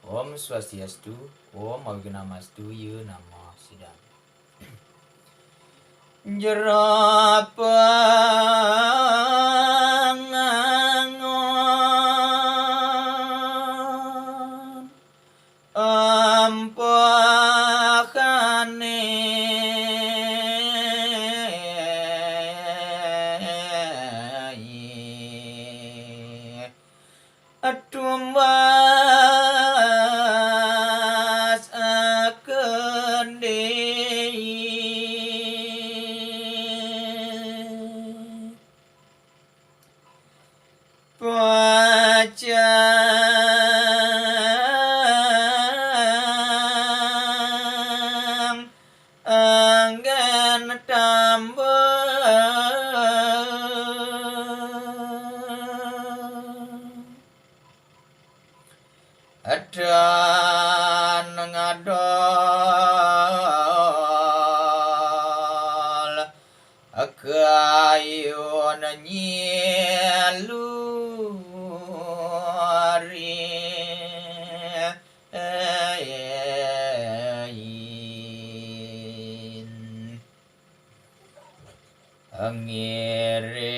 Om Swastiastu, Om Awignamastu, Ye Namo Sidam. Jero pangangon ampakane atumbas akende pacang anggen tambah adan ngadol akayun nyeluri angire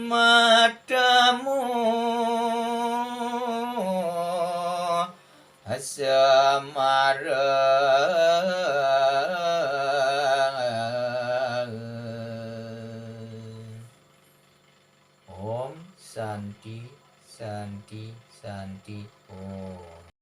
matamu asamara